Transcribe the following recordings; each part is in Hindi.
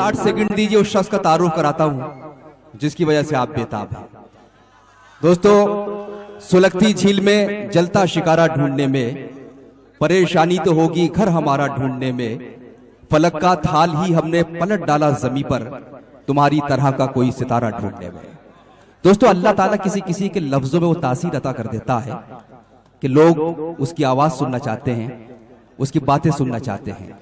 60 सेकंड दीजिए, उस शख्स का तारुफ कराता हूं जिसकी वजह से आप बेताब हैं। दोस्तों, सुलगती झील में जलता शिकारा ढूंढने में, परेशानी तो होगी घर हमारा ढूंढने में, फलक का थाल ही हमने पलट डाला जमी पर, तुम्हारी तरह का कोई सितारा ढूंढने में। दोस्तों, अल्लाह ताला किसी किसी के लफ्जों में वो तासीर अता कर देता है कि लोग उसकी आवाज सुनना चाहते हैं, उसकी बातें सुनना चाहते हैं।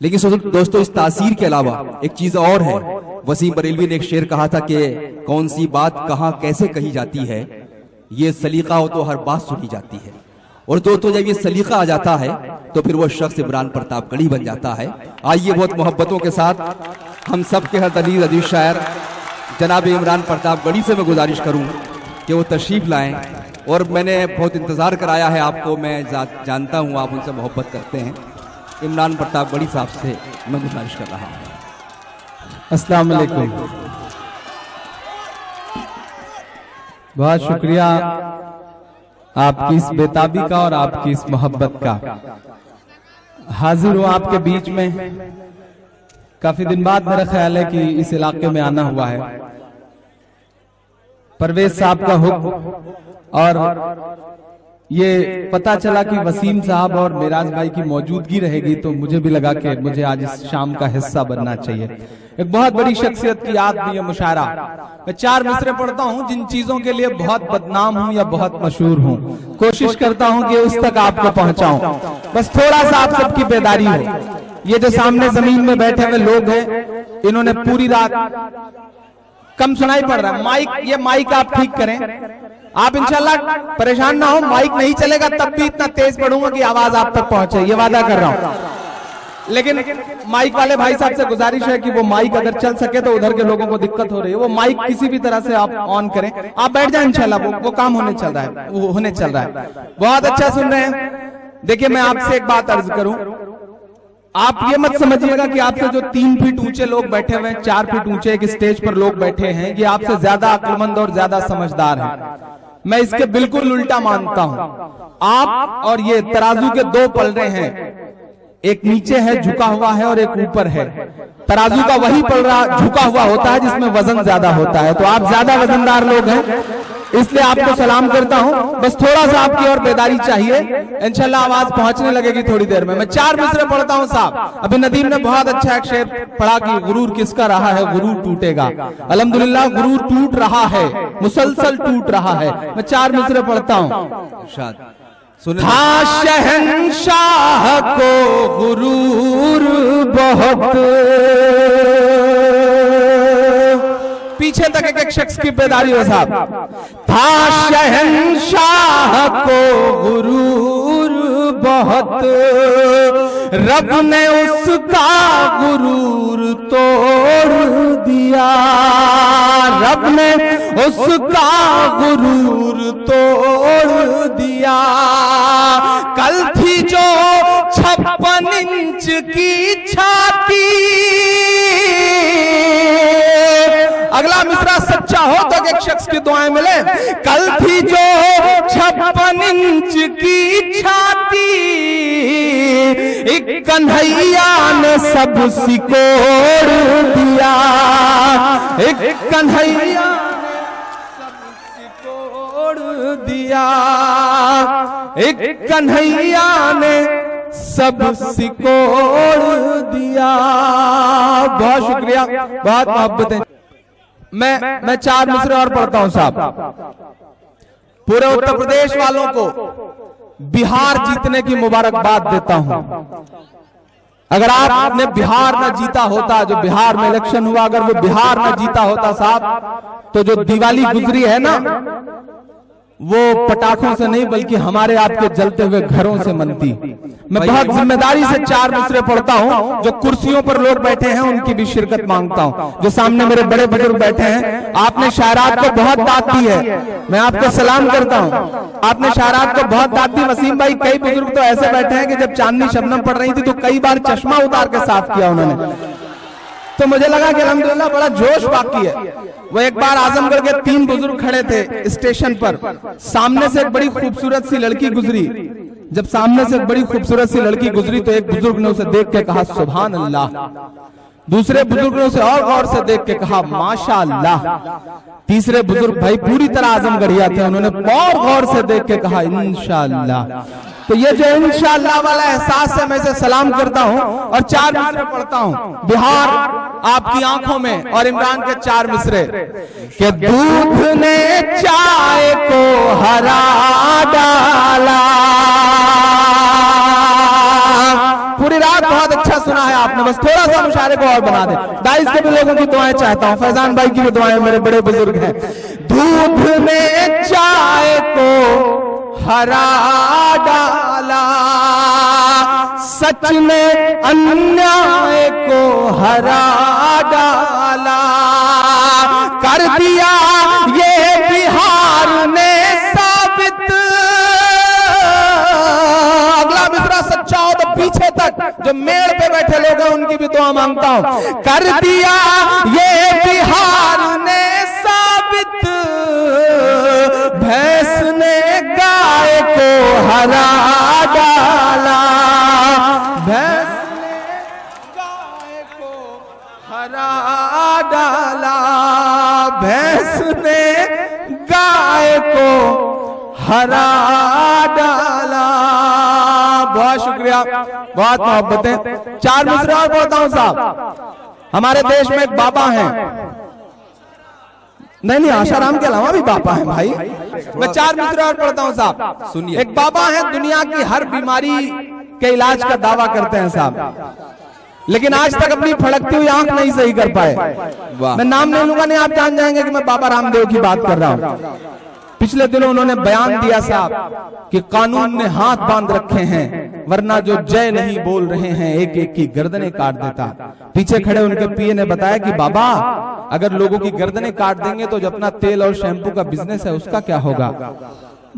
लेकिन दोस्तों, इस तासीर के अलावा एक चीज और है। वसीम बरेलवी ने एक शेर कहा था कि कौन सी बात कहां कैसे कही जाती है, ये सलीका हो तो हर बात सुनी जाती है। और दोस्तों, जब ये सलीका आ जाता है तो फिर वो शख्स इमरान प्रतापगढ़ी बन जाता है। आइए बहुत मोहब्बतों के साथ हम सब के हर दलील अजीज शायर जनाब इमरान प्रतापगढ़ी से मैं गुजारिश करूं कि वो तशरीफ लाएं। और मैंने बहुत इंतजार कराया है आपको, मैं जानता हूं आप उनसे मोहब्बत करते हैं। इमरान प्रतापगढ़ी साहब से मैं गुजारिश कर रहा हूं। अस्सलाम वालेकुम। बहुत शुक्रिया आपकी इस बेताबी का और आपकी इस मोहब्बत का। हाजिर हूं आपके बीच में। काफी दिन बाद मेरा ख्याल है कि इस इलाके में आना हुआ है। परवेज साहब का हुक्म और ये पता चला कि वसीम साहब और मेराज भाई की मौजूदगी रहेगी, तो मुझे भी लगा कि मुझे आज इस शाम का हिस्सा बनना चाहिए। एक बहुत बड़ी शख्सियत की याद भी है मुशायरा। मैं 4 मिसरे पढ़ता हूँ जिन चीजों के लिए बहुत बदनाम हूँ या बहुत मशहूर हूँ। कोशिश करता हूँ कि उस तक आपको पहुंचाऊं, बस थोड़ा सा आप सबकी बेदारी हो। ये जो सामने जमीन में बैठे हुए लोग हैं, इन्होंने पूरी रात, कम सुनाई पड़ रहा है माइक, ये माइक आप ठीक करें। आप इंशाल्लाह परेशान ना हो, माइक नहीं चलेगा तब भी इतना तेज पढ़ूंगा कि आवाज आप तक पहुंचे, ये वादा कर रहा हूं। लेकिन माइक वाले भाई साहब से गुजारिश है कि वो माइक अगर चल सके तो उधर के लोगों को दिक्कत हो रही है, वो माइक किसी भी तरह से आप ऑन करें। आप बैठ जाए, इंशाल्लाह वो काम होने चल रहा है, वो होने चल रहा है। बहुत अच्छा सुन रहे हैं। देखिए, मैं आपसे एक बात अर्ज करूं, आप ये मत समझिएगा कि आपसे जो 3 फीट ऊंचे लोग बैठे हुए हैं, 4 फीट ऊंचे एक स्टेज पर लोग बैठे हैं, ये आपसे ज्यादा अक्लमंद और ज्यादा समझदार हैं। मैं इसके बिल्कुल उल्टा मानता हूं। आप और ये तराजू के 2 पलड़े हैं, एक नीचे है झुका हुआ है और एक ऊपर है। तराजू का वही पलड़ा झुका हुआ होता है जिसमें वजन ज्यादा होता है, तो आप ज्यादा वजनदार लोग हैं, इसलिए आपको सलाम करता हूं। बस थोड़ा सा आपकी और बेदारी चाहिए, इंशाल्लाह आवाज पहुंचने लगेगी थोड़ी देर में। मैं 4 मिसरे पढ़ता हूं साहब। अभी नदीम ने बहुत अच्छा एक शेर पढ़ा कि गुरूर किसका रहा है, गुरूर टूटेगा। अल्हम्दुलिल्लाह गुरूर टूट रहा है, मुसलसल टूट रहा है। मैं 4 मिसरे पढ़ता हूं। था शहंशाह को गुरूर बहुत, पीछे तक एक शख्स की बेदारी हो साहब। था शहंशाह को गुरूर बहुत, रब ने उसका गुरूर तोड़ दिया, रब ने उसका गुरूर तोड़ दिया। कल थी जो 56 इंच की छाती, अगला मिसरा सच्चा हो तो एक शख्स की दुआएं मिले। कल थी जो 56 इंच की छाती, एक कन्हैया ने सब सिकोड़ दिया, एक कन्हैया दिया, एक कन्हैया ने सब सिकोड़ दिया। बहुत शुक्रिया, बहुत मोहब्बत है। मैं 4 मिसरे और पढ़ता हूं साहब। पूरे उत्तर प्रदेश वालों को बिहार जीतने की मुबारकबाद देता हूं। अगर आपने बिहार न जीता होता, जो बिहार में इलेक्शन हुआ, अगर वो बिहार न जीता होता साहब, तो जो दिवाली गुजरी है ना, वो पटाखों से नहीं बल्कि हमारे आपके जलते हुए घरों से मनती। मैं बहुत जिम्मेदारी से 4 मिसरे पढ़ता हूं। जो कुर्सियों पर लोग बैठे हैं उनकी भी शिरकत मांगता हूं। जो सामने मेरे बड़े बुजुर्ग बैठे हैं, आपने शायरात को बहुत दाद दी है, मैं आपको सलाम करता हूं। आपने शायरात को बहुत दाद दी। वसीम भाई, कई बुजुर्ग तो ऐसे बैठे हैं कि जब चांदनी शबनम पड़ रही थी तो कई बार चश्मा उतार के साफ किया उन्होंने, तो मुझे लगा कि अल्हम्दुलिल्लाह बड़ा जोश बाकी है। वो एक बार आजमगढ़ के 3 बुजुर्ग खड़े थे स्टेशन पर, सामने से एक बड़ी खूबसूरत सी लड़की गुजरी। जब सामने से एक बड़ी खूबसूरत सी लड़की गुजरी तो एक बुजुर्ग ने उसे देख के कहा सुभान अल्लाह। दूसरे बुजुर्ग ने उसे और गौर से देख के कहा माशाअल्लाह। तीसरे बुजुर्ग भाई पूरी तरह आजमगढ़िया थे, उन्होंने और गौर से देख के कहा इंशाअल्लाह। तो ये जो इंशाअल्लाह वाला एहसास है, मैं इसे सलाम करता हूं और 4 मिसरे पढ़ता हूं। बिहार आपकी आंखों में और इमरान के 4 मिसरे के दूध ने चाय को हरा डाला। पूरी रात बहुत अच्छा सुना है आपने, बस थोड़ा सा मुशारे को और बना दे। दाइस के भी लोगों की दुआएं चाहता हूं, फैजान भाई की भी दुआएं, मेरे बड़े बुजुर्ग हैं। दूध ने चाय को हरा डाला, सच ने अन्याय को हरा डाला, कर दिया ये बिहार ने साबित। अगला मिसरा सच्चा हो तो पीछे तक जो मेड़ पे बैठे लोग हैं उनकी भी दुआ मांगता हूं। कर दिया ये बिहार ने साबित, भैंस ने गाय को हरा डाला, भैंस ने गाय को हरा डाला, भैंस ने गाय को हरा डाला। बहुत शुक्रिया, बहुत मोहब्बतें। 4 मिसरे और बोलता हूं साहब। हमारे देश में एक बाबा हैं, नहीं आशाराम के अलावा भी बाबा हैं भाई। मैं 4 मिसरे और पढ़ता हूं साहब, सुनिए। एक बाबा है, दुनिया की हर बीमारी के इलाज का दावा करते हैं साहब, लेकिन आज तक अपनी फड़कती हुई आंख नहीं सही कर पाए। मैं नाम नहीं लूंगा, नहीं आप जान जाएंगे कि मैं बाबा रामदेव की बात कर रहा हूं। पिछले दिनों उन्होंने बयान दिया साहब कि कानून ने हाथ बांध रखे हैं, वरना जो जय नहीं बोल रहे हैं एक एक की गर्दनें काट देता। पीछे खड़े उनके पीए ने बताया कि बाबा अगर लोगों की गर्दनें काट देंगे तो जो अपना तेल और शैम्पू का बिजनेस है उसका क्या होगा।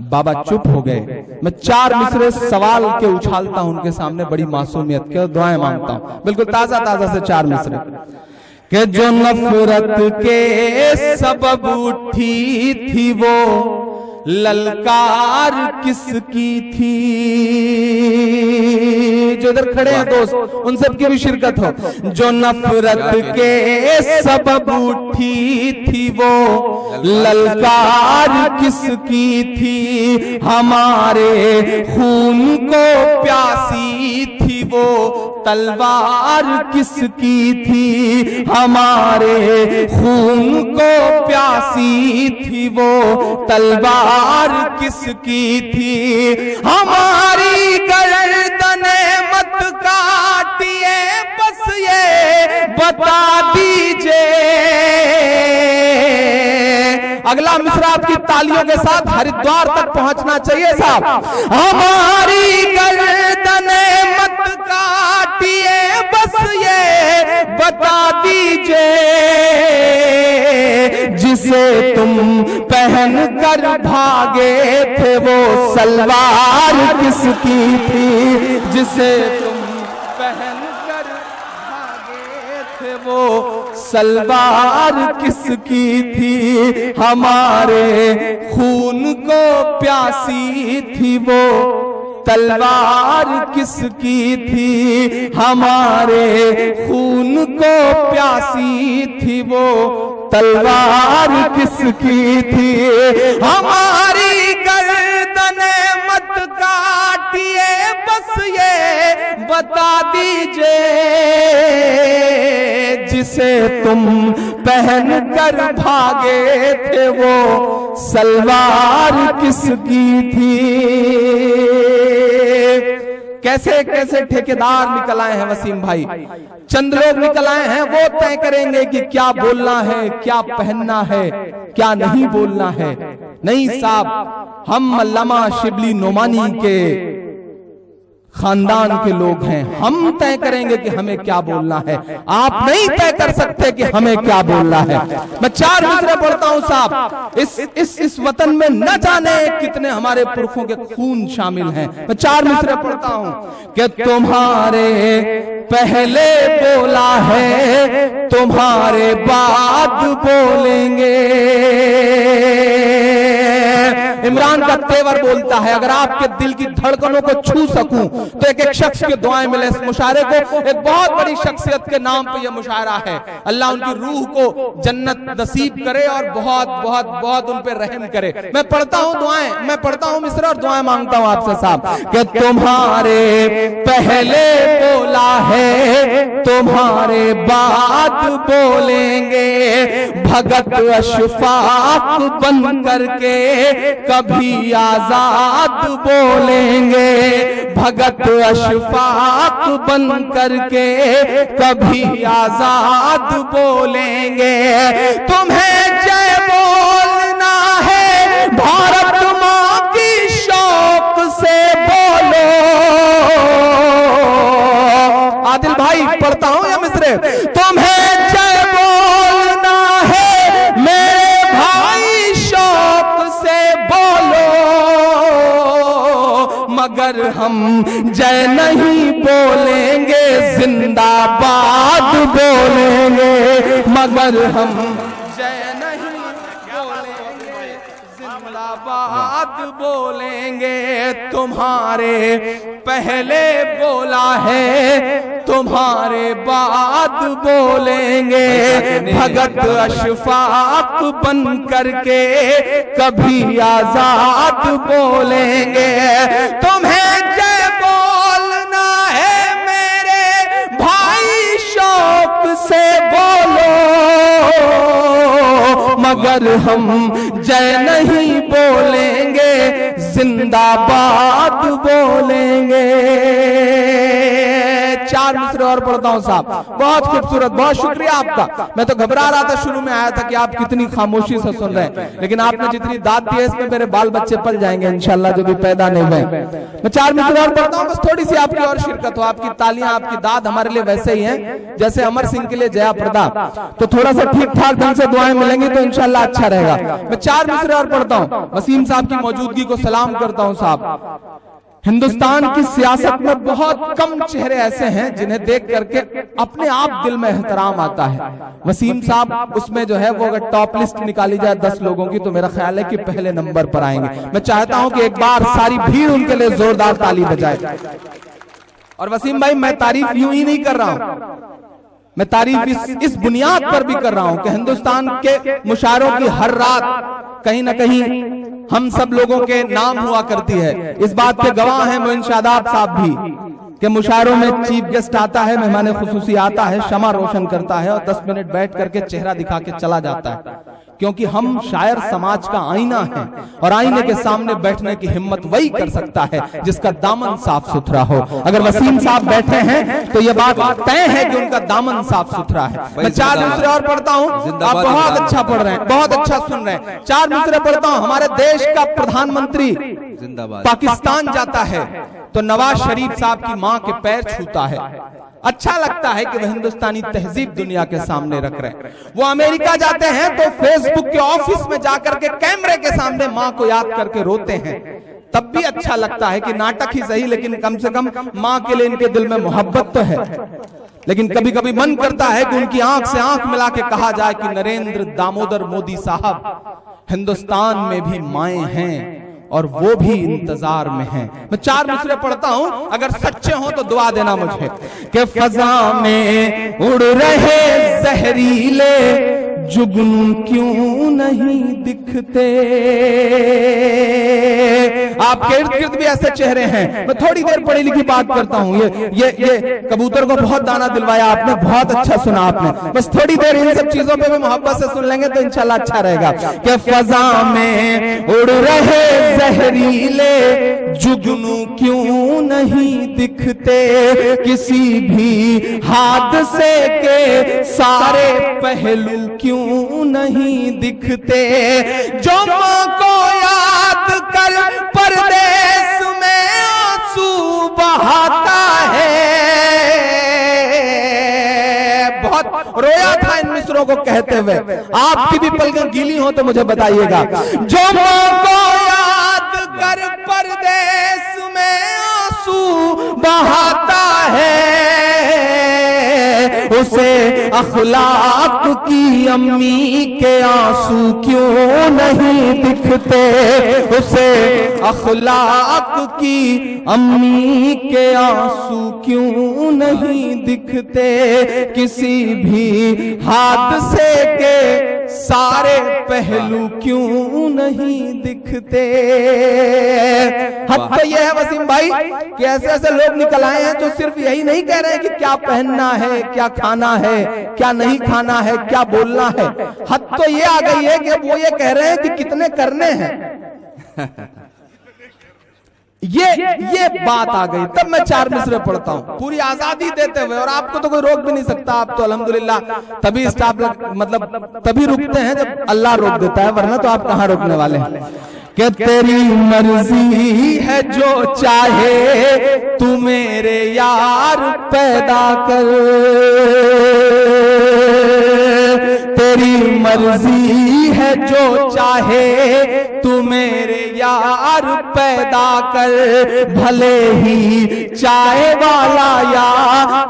बाबा चुप हो गए। मैं 4 मिसरे सवाल के उछालता हूं उनके सामने, बड़ी मासूमियत के दुआएं मांगता हूं, बिल्कुल ताजा ताजा से 4 मिसरे कि जो नफरत के सबब उठी थी वो ललकार किसकी थी। जो इधर खड़े हैं दोस्त, उन सब की भी शिरकत हो। जो नफरत के सबब उठी थी वो ललकार किसकी थी। हमारे खून को प्यासी थी वो तलवार किसकी थी। हमारे खून को प्यासी थी वो तलवार किसकी थी। हमारी गर्दने मत काटिए, बस ये बता दीजिए। अगला मिसरा आपकी तालियों के साथ हरिद्वार तक पहुंचना चाहिए साहब। हमारी गर्दने मत काटिए, बस ये बता दीजिए। जिसे तुम पहन कर भागे थे वो सलवार किसकी थी। जिसे तुम पहन कर भागे थे वो सलवार किसकी थी। हमारे खून को प्यासी थी वो तलवार किसकी थी। हमारे खून को प्यासी थी वो तलवार किसकी थी। हमारी गर्दने मत काटिए, बस ये बता दीजिए। जिसे तुम पहन कर भागे थे वो सलवार किसकी थी। कैसे कैसे ठेकेदार निकल आए हैं वसीम भाई, चंद लोग निकल आए हैं, वो तय करेंगे कि क्या बोलना है, क्या पहनना है, क्या नहीं बोलना है। नहीं साहब, हम अल्लामा शिबली नोमानी के खानदान के लोग हैं, हम तय करेंगे कि हमें क्या बोलना है। आप नहीं तय कर सकते कि हमें क्या बोलना है। मैं 4 मिसरे पढ़ता हूं साहब। इस वतन में न जाने कितने हमारे पुरखों के खून शामिल हैं। मैं 4 मिसरे पढ़ता हूं कि तुम्हारे पहले बोला है, तुम्हारे बाद बोलेंगे। इमरान का तेवर बोलता है, अगर आपके दिल की धड़कनों को छू सकूं तो एक एक शख्स की दुआएं मिले। इस मुशायरे को एक बहुत बड़ी शख्सियत के नाम पे यह मुशायरा है। अल्लाह उनकी रूह को जन्नत नसीब करे और बहुत बहुत बहुत उन पे रहम करे। मैं पढ़ता हूं दुआएं, मैं पढ़ता हूं मिसरा और दुआएं मांगता हूं आपसे साहब कि तुम्हारे पहले बोला है, तुम्हारे बाद बोलेंगे, भगत अशफाक बन करके कभी आजाद बोलेंगे, भगत अशफाक बन करके कभी आजाद बोलेंगे। तुम्हें जय बोलना है, भारत माँ की शौक से बोलो। आदिल भाई पढ़ता हूं या मिसरे, तुम्हें जय बोलना है मेरे भाई शौक से बोलो, मगर हम जय नहीं बोलेंगे, जिंदाबाद बोलेंगे, मगर हम जय नहीं बोलेंगे, जिंदाबाद बोलेंगे। तुम्हारे पहले बोला है, तुम्हारे बाद बोलेंगे, भगत अशफाक बन करके कभी आजाद बोलेंगे। तुम्हें जय बोलना है मेरे भाई शौक से बोलो, मगर हम जय नहीं बोलेंगे, जिंदाबाद बोलेंगे। चार मिसरे और पढ़ता हूं साहब, बहुत खूबसूरत, बहुत शुक्रिया आपका। मैं तो घबरा रहा था, शुरू में आया था कि आप कितनी खामोशी से सुन रहे हैं, लेकिन आपने जितनी दाद दी है इसमें मेरे बाल बच्चे पल जाएंगे इंशाल्लाह, जो भी पैदा नहीं हुए। मैं चार मिसरे और पढ़ता हूं, बस थोड़ी सी आपकी और शिरकत हो। आपकी तालियां, आपकी दाद हमारे लिए वैसे ही है जैसे अमर सिंह के लिए जया प्रदा, तो थोड़ा सा ठीक ठाक ढंग से दुआएं मिलेंगी तो इंशाल्लाह अच्छा रहेगा। मैं चार मिसरे और पढ़ता हूं, वसीम साहब की मौजूदगी को सलाम करता हूं साहब। हिंदुस्तान की सियासत में बहुत कम चेहरे ऐसे हैं जिन्हें देख करके अपने आप दिल में एहतराम आता है। वसीम साहब उसमें जो है वो अगर टॉप लिस्ट निकाली जाए 10 लोगों की तो मेरा ख्याल है कि पहले नंबर पर आएंगे। मैं चाहता हूं कि एक बार सारी भीड़ उनके लिए जोरदार ताली बजाए। और वसीम भाई, मैं तारीफ यूं ही नहीं कर रहा हूं, मैं तारीफ इस बुनियाद पर भी कर रहा हूं कि हिंदुस्तान के मुशायरों की हर रात कहीं ना कहीं हम सब लोगों के नाम हुआ करती है। इस बात के गवाह हैं मोइन शादाब साहब भी कि मुशायरों में चीफ गेस्ट आता है, मेहमान खुसूसी आता है, शमा रोशन करता है और 10 मिनट बैठ करके चेहरा दिखा के चला जाता है, क्योंकि हम शायर समाज का आईना है और आईने के सामने बैठने की हिम्मत वही कर सकता है जिसका दामन साफ सुथरा हो। अगर वसीम साहब बैठे हैं तो यह बात तय है कि उनका दामन साफ सुथरा है। मैं चार मिसरे और पढ़ता हूं, आप बहुत अच्छा पढ़ रहे हैं, बहुत अच्छा सुन रहे हैं। चार मिसरे पढ़ता हूं। हमारे देश का प्रधानमंत्री पाकिस्तान जाता है तो नवाज शरीफ साहब की मां के पैर छूता है। अच्छा लगता है कि वह हिंदुस्तानी तहजीब दुनिया के सामने रख रहे हैं। वो अमेरिका जाते हैं तो फेसबुक के ऑफिस में जाकर के कैमरे के सामने मां को याद करके रोते हैं। तब भी अच्छा लगता है कि नाटक ही सही, लेकिन कम से कम मां के लिए इनके दिल में मोहब्बत तो है। लेकिन कभी कभी मन करता है कि उनकी आंख से आंख मिला के कहा जाए कि नरेंद्र दामोदर मोदी साहब, हिंदुस्तान में भी माएं हैं और वो भी इंतजार में हैं। मैं चार मिसरे पढ़ता हूं, अगर सच्चे हो तो दुआ देना मुझे कि फजा में उड़ रहे जहरीले जुगनू क्यों नहीं दिखते। आपके इर्द गिर्द भी ऐसे चेहरे हैं। मैं थोड़ी देर पढ़ी लिखी बात करता हूं। ये कबूतर को बहुत दाना दिलवाया आपने, बहुत अच्छा सुना आपने। बस थोड़ी देर इन सब चीजों पे भी मोहब्बत से सुन लेंगे तो इंशाल्लाह अच्छा रहेगा। कि फजा में उड़ रहे जहरीले जुगनू क्यों नहीं दिखते, किसी भी हादसे के सारे पहलू क्यों नहीं दिखते, जो मां को याद कर परदेस में आंसू बहाता है। बहुत रोया था इन मिसरों को कहते हुए। आपकी भी पलकें गीली हो तो मुझे बताइएगा। जो मां को याद कर परदेस में आंसू बहाता है, उसे अखलाक की अम्मी के आंसू क्यों नहीं दिखते, उसे अखलाक की अम्मी के आंसू क्यों नहीं दिखते, किसी भी हादसे के सारे पहलू क्यों नहीं दिखते। हद तो यह है वसीम भाई कि ऐसे ऐसे लोग निकल आए हैं जो सिर्फ यही नहीं कह रहे हैं कि क्या पहनना है, क्या खाना है, क्या नहीं खाना है, क्या बोलना है। हद तो ये आ गई है कि वो ये कह रहे हैं कि कितने करने हैं। ये बात आ गई, तब मैं 4 मिसरे पढ़ता हूं पूरी आजादी देते हुए, और आपको तो कोई रोक भी नहीं सकता। आप तो अल्हम्दुलिल्लाह तभी स्टाफ मतलब तभी रुकते हैं जब अल्लाह रोक देता है, वरना तो आप कहां रोकने वाले हैं। कि तेरी मर्जी है जो चाहे तू मेरे यार पैदा कर, तेरी मर्जी है जो चाहे तू मेरे यार पैदा कर, भले ही चाय वाला या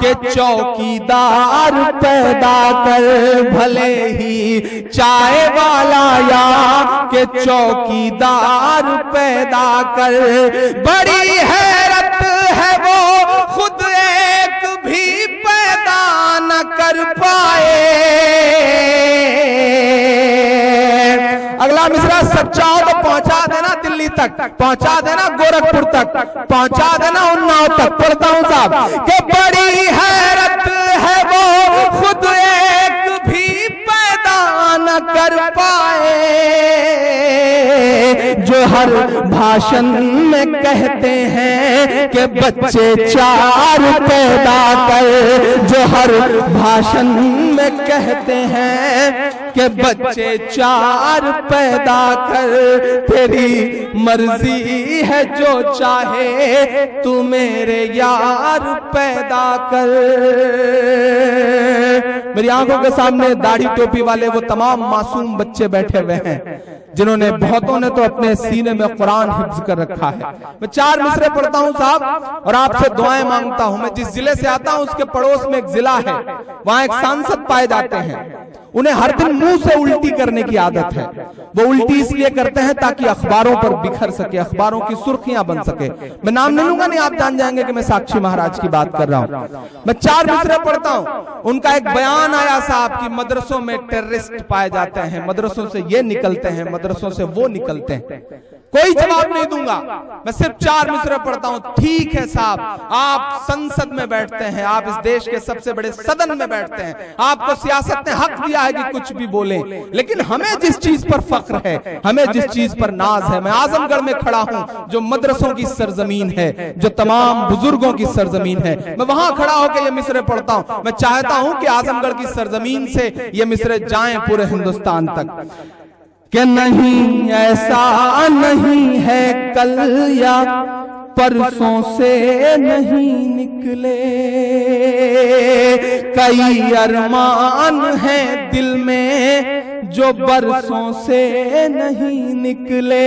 के चौकीदार पैदा कर, भले ही चाय वाला या के चौकीदार पैदा कर। बड़ी हैरत है वो खुद एक भी पैदा न कर पाए। अगला मिसरा सच्चा हो तो पहुंचा देना दिल्ली तक, पहुंचा देना गोरखपुर तक, पहुंचा देना उन्नाव तक। पढ़ता हूं साहब कि बड़ी हैरत है वो खुद एक भी पैदा न कर पाए, जो हर भाषण में कहते हैं कि बच्चे 4 पैदा कर, जो हर भाषण में कहते हैं कि बच्चे 4 पैदा कर। तेरी मर्जी है जो चाहे तू मेरे यार पैदा कर। मेरी आंखों के सामने दाढ़ी टोपी वाले वो तमाम मासूम बच्चे बैठे हुए हैं जिन्होंने बहुतों ने तो अपने सीने में कुरान हिफ्ज कर रखा है। मैं 4 मिसरे पढ़ता हूं साहब और आपसे दुआएं मांगता हूं। मैं जिस जिले से आता हूं उसके पड़ोस में एक जिला है, वहां एक सांसद पाए जाते हैं। उन्हें हर दिन मुंह से उल्टी करने की आदत है। वो उल्टी इसलिए करते हैं ताकि अखबारों पर बिखर सके, अखबारों की सुर्खियां बन सके। मैं नाम नहीं लूंगा, नहीं आप जान जाएंगे कि मैं साक्षी महाराज की बात कर रहा हूं। मैं 4 मिसरे पढ़ता हूं। उनका एक बयान आया साहब कि मदरसों में टेररिस्ट पाए जाते हैं, मदरसों से ये निकलते हैं, मदरसों से वो निकलते हैं। कोई जवाब नहीं दूंगा, मैं सिर्फ 4 मिसरे पढ़ता हूं। ठीक है साहब, आप संसद में बैठते हैं, आप इस देश के सबसे बड़े सदन में बैठते हैं, आपको सियासत ने हक दिया है कि कुछ भी बोले, लेकिन हमें जिस चीज पर फख्र है, हमें जिस चीज पर नाज है, मैं आजमगढ़ में खड़ा हूं जो मदरसों की सरजमीन है, जो तमाम बुजुर्गों की सरजमीन है, मैं वहां खड़ा होकर ये मिसरे पढ़ता हूं। मैं चाहता हूं कि आजमगढ़ की सरजमीन से ये मिसरे जाएं पूरे हिंदुस्तान तक। कि नहीं ऐसा नहीं है कल या परसों से नहीं निकले, कई अरमान हैं दिल में जो बरसों से नहीं निकले,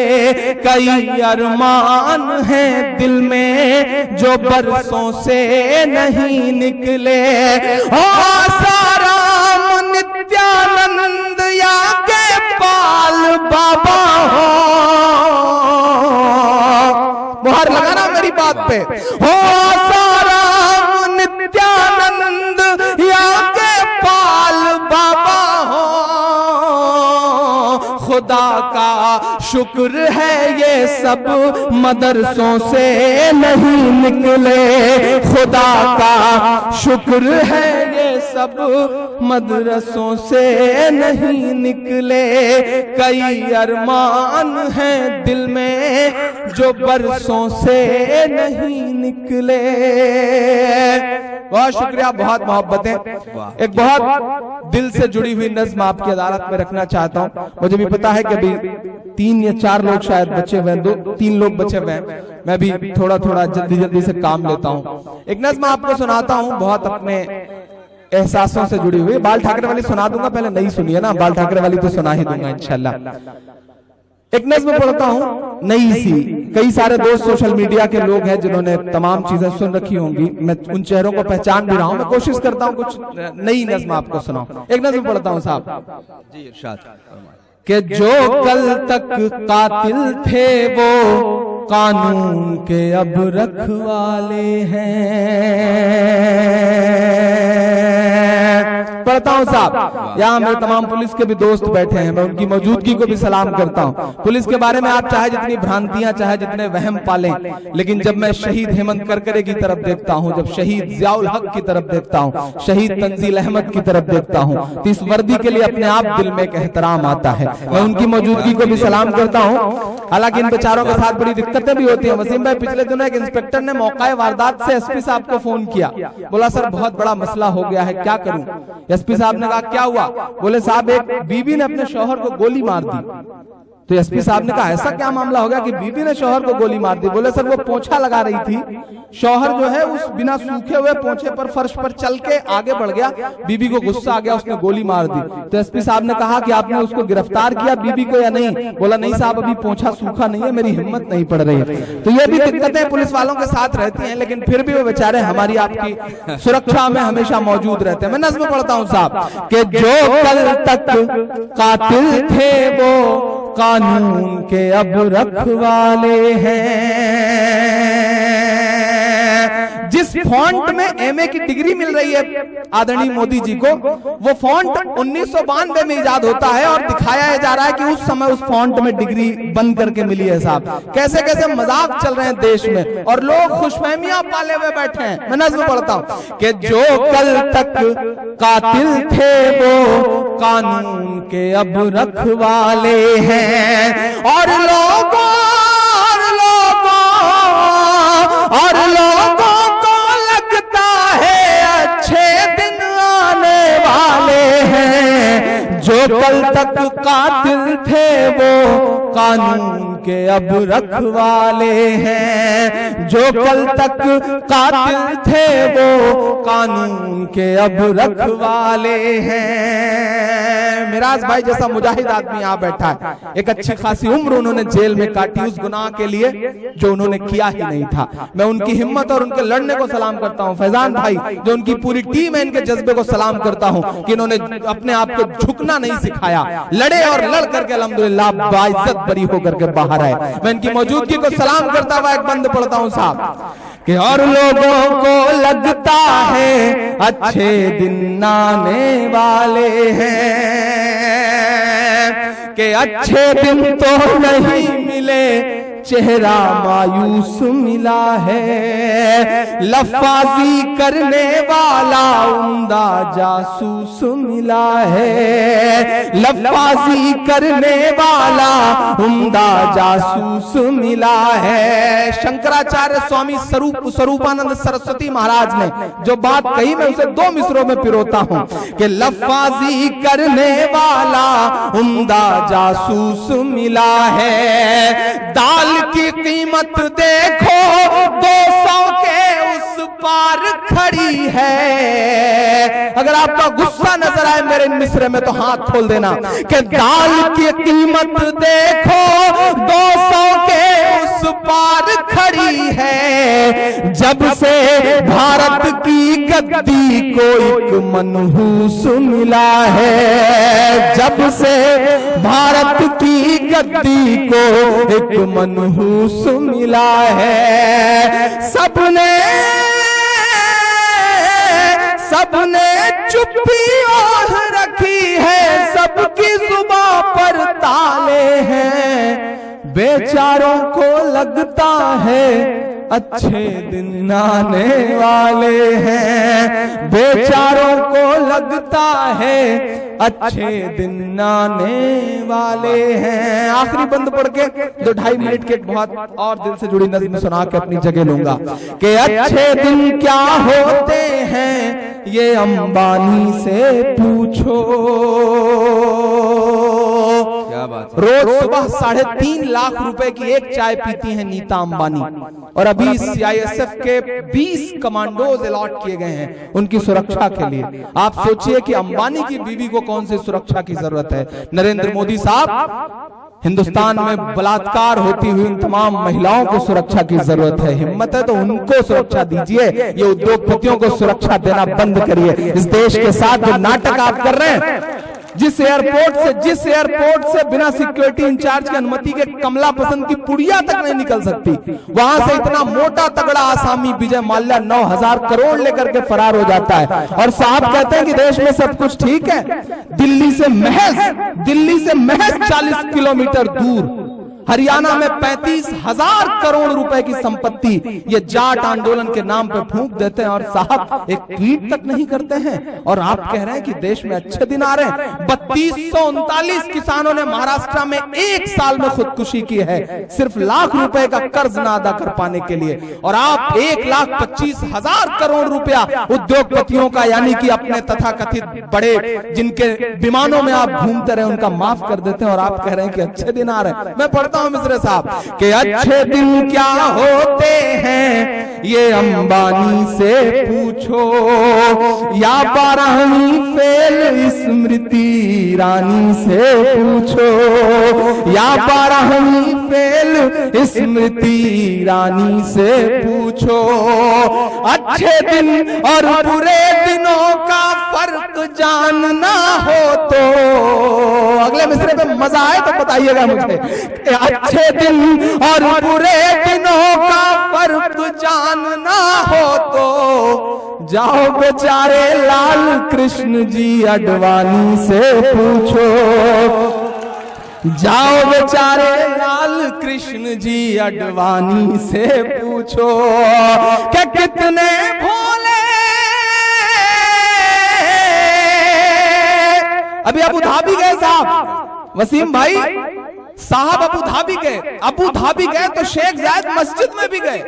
कई अरमान हैं दिल में जो बरसों से नहीं निकले। ओ साराम नित्यानंद या के पाल बाबा हो, मुहर लगाना मेरी बात पे। हो साराम नित्यानंद या के पाल बाबा हो, खुदा का शुक्र है ये सब मदरसों से नहीं निकले, खुदा का शुक्र है ये सब मदरसों से नहीं निकले, कई अरमान हैं दिल में जो बरसों से नहीं निकले। बहुत शुक्रिया, बहुत मोहब्बतें। एक बहुत दिल से जुड़ी हुई नज्म आपकी अदालत में रखना चाहता हूं। मुझे भी पता है कि अभी 3 या 4 लोग शायद बचे हुए हैं, 2-3 लोग बचे हुए हैं। मैं भी थोड़ा थोड़ा जल्दी जल्दी से काम लेता हूं। एक नज्म आपको सुनाता हूं, बहुत अपने एहसासों से जुड़ी हुई। बाल ठाकरे वाली सुना दूंगा, पहले नहीं सुनिए ना, बाल ठाकरे वाली तो सुना ही दूंगा इंशाल्लाह। एक नज़्म पढ़ता हूं नई सी। कई सारे दोस्त सोशल मीडिया के लोग हैं जिन्होंने तमाम चीजें सुन रखी होंगी, मैं उन चेहरों को पहचान भी रहा हूं। मैं कोशिश करता हूं कुछ नई नज़्म आपको सुनाऊं। एक नज़्म पढ़ता हूं साहब जी इरशाद। कि जो कल तक कातिल थे वो कानून के अब रखवाले हैं। पढ़ता हूं साहब, यहाँ मेरे तमाम पुलिस के भी दोस्त बैठे हैं, मैं उनकी मौजूदगी को भी सलाम करता हूं। पुलिस के बारे में आप चाहे जितनी भ्रांतियां, चाहे जितने वहम पालें, लेकिन जब मैं शहीद हेमंत करकरे की तरफ देखता हूं, जब शहीद जियाउल हक की तरफ देखता हूं, शहीद तंजील अहमद की तरफ देखता हूं, तो इस वर्दी के लिए अपने आप दिल में एक एहतराम आता है। मैं उनकी मौजूदगी को भी सलाम करता हूं। हालांकि इन बेचारों के साथ बड़ी दिक्कतें भी होती हैं। वसीम भाई, पिछले दिनों एक इंस्पेक्टर ने मौका वारदात से एसपी साहब को फोन किया, बोला सर बहुत बड़ा मसला हो गया है, क्या करूं? एसपी साहब ने कहा क्या हुआ? बोले साहब एक बीबी ने अपने शौहर को गोली मार दी। तो एसपी साहब ने कहा ऐसा क्या मामला हो गया कि बीबी ने शौहर को गोली मार दी? बोले सर वो पोंछा लगा रही थी, शौहर जो है उस बिना सूखे हुए पोंछे पर फर्श पर चल के आगे बढ़ गया, बीबी को गुस्सा आ गया, उसने गोली मार दी। तो एसपी साहब ने कहा कि आपने उसको गिरफ्तार किया बीबी को या नहीं? बोला नहीं साहब अभी पोंछा सूखा नहीं है, मेरी हिम्मत नहीं पड़ रही है। तो ये भी दिक्कतें पुलिस वालों के साथ रहती हैं, लेकिन फिर भी वो बेचारे हमारी आपकी सुरक्षा में हमेशा मौजूद रहते हैं। मैं नज़्म पढ़ता हूँ साहब कि जो कल तक कातिल थे वो कानून के अब रखवाले हैं। जिस फॉन्ट में एमए की डिग्री मिल रही है आदरणीय मोदी जी को, वो फॉन्ट 1992 में इजाद होता है और दिखाया जा रहा है कि उस समय उस फॉन्ट में डिग्री बन करके मिली है। साहब कैसे कैसे मजाक चल रहे हैं देश में और लोग खुशफहमियां पाले हुए बैठे हैं। मैं नज़्म पढ़ता हूं कि जो कल तक कातिल थे वो कानून के अब रखवाले हैं। और लोगों को लगता है अच्छे दिन आने वाले हैं। जो कल तक कातिल थे वो कानून के अब रखवाले हैं। जो कल तक कातिल थे वो कानून के अब रखवाले हैं। मिराज भाई जैसा मुजाहिद आदमी यहाँ बैठा है, एक अच्छी खासी उम्र उन्होंने जेल में काटी उस गुनाह के लिए जो उन्होंने किया ही नहीं था। मैं उनकी हिम्मत और उनके लड़ने को सलाम करता हूँ। फैजान भाई जो उनकी पूरी टीम है, इनके जज्बे को सलाम करता हूँ कि इन्होंने अपने आप को झुकना नहीं सिखाया, लड़े और लड़ करके अल्हम्दुलिल्लाह बाइज्जत बरी होकर के बाहर आए। मैं इनकी मौजूदगी को सलाम करता हुआ एक बंद पढ़ता हूँ साहब कि और लोगों को लगता है अच्छे दिन आने वाले हैं। कि अच्छे दिन तो नहीं मिले, चेहरा मायूस मिला है। लफाजी करने वाला उम्दा जासूस मिला है। लफाजी करने वाला उम्दा जासूस मिला है। शंकराचार्य स्वामी स्वरूपानंद सरस्वती महाराज ने जो बात कही, मैं उसे 2 मिसरों में पिरोता हूं कि लफाजी करने वाला उम्दा जासूस मिला है। दाल की कीमत देखो 200 के उस पार खड़ी है। अगर आपका गुस्सा नजर आए मेरे मिसरे में तो हाथ खोल देना कि दाल की कीमत देखो 200 के उस पार खड़ी है। जब से भारत की गद्दी को एक मनहूस मिला है। जब से भारत की गद्दी को एक मनहूस मिला है। सबने चुप्पी ओढ़ रखी है, सबकी जुबां पर ताले हैं। बेचारों को लगता है अच्छे दिन आने वाले हैं। बेचारों को लगता है अच्छे दिन आने वाले हैं। आखिरी बंद पढ़ के 2-2.5 मिनट के बहुत और दिल से जुड़ी नज़्म सुना के अपनी जगह लूंगा कि अच्छे दिन क्या होते हैं ये अंबानी से पूछो। क्या बात है। रोज सुबह 3.5 लाख रुपए की एक चाय पीती हैं नीता अंबानी, और अभी सीआईएसएफ के 20 कमांडोज अलॉट किए गए हैं उनकी सुरक्षा के लिए। आप सोचिए कि अंबानी की बीवी को कौन सी सुरक्षा की जरूरत है। नरेंद्र मोदी साहब हिंदुस्तान में बलात्कार होती हुई उन तमाम महिलाओं को सुरक्षा की जरूरत है। हिम्मत है तो उनको सुरक्षा दीजिए, ये उद्योगपतियों को सुरक्षा देना बंद करिए। इस देश के साथ जो नाटक आप कर रहे हैं, जिस एयरपोर्ट से बिना सिक्योरिटी इंचार्ज की अनुमति के कमला पसंद की पुड़िया तक नहीं निकल सकती, वहां से इतना मोटा तगड़ा आसामी विजय माल्या 9,000 करोड़ लेकर के फरार हो जाता है और साहब कहते हैं कि देश में सब कुछ ठीक है। दिल्ली से महज 40 किलोमीटर दूर हरियाणा में 35,000 करोड़ रुपए की संपत्ति ये जाट आंदोलन के नाम पे फूंक देते हैं और साहब एक ट्वीट तक नहीं करते हैं। और आप कह रहे हैं कि देश में अच्छे दिन आ रहे हैं। 3239 किसानों ने महाराष्ट्र में एक साल में खुदकुशी की है, सिर्फ लाख रुपए का कर्ज ना अदा कर पाने के लिए। और आप 1,25,000 करोड़ रुपया उद्योगपतियों का, यानी कि अपने तथाकथित बड़े जिनके विमानों में आप घूमते रहे, उनका माफ कर देते हैं और आप कह रहे हैं कि अच्छे दिन आ रहे हैं। मैं पढ़ता हूं मिश्र साहब कि अच्छे दिन क्या होते हैं ये अंबानी से पूछो, या 12वीं फेल स्मृति ईरानी से पूछो, या 12वीं फेल स्मृति ईरानी से पूछो। अच्छे दिन और बुरे दिनों का फर्क जानना हो तो, अगले मिसरे पे मजा आए तो बताइएगा मुझे। अच्छे दिन और बुरे दिनों का फर्क जानना हो तो जाओ बेचारे लाल कृष्ण जी अडवाणी से पूछो, जाओ बेचारे लाल कृष्ण जी अडवाणी से पूछो कि कितने भोले। अभी अबू धाबी गए साहब, वसीम भाई साहब अबू धाबी गए तो शेख जायद मस्जिद में भी गए।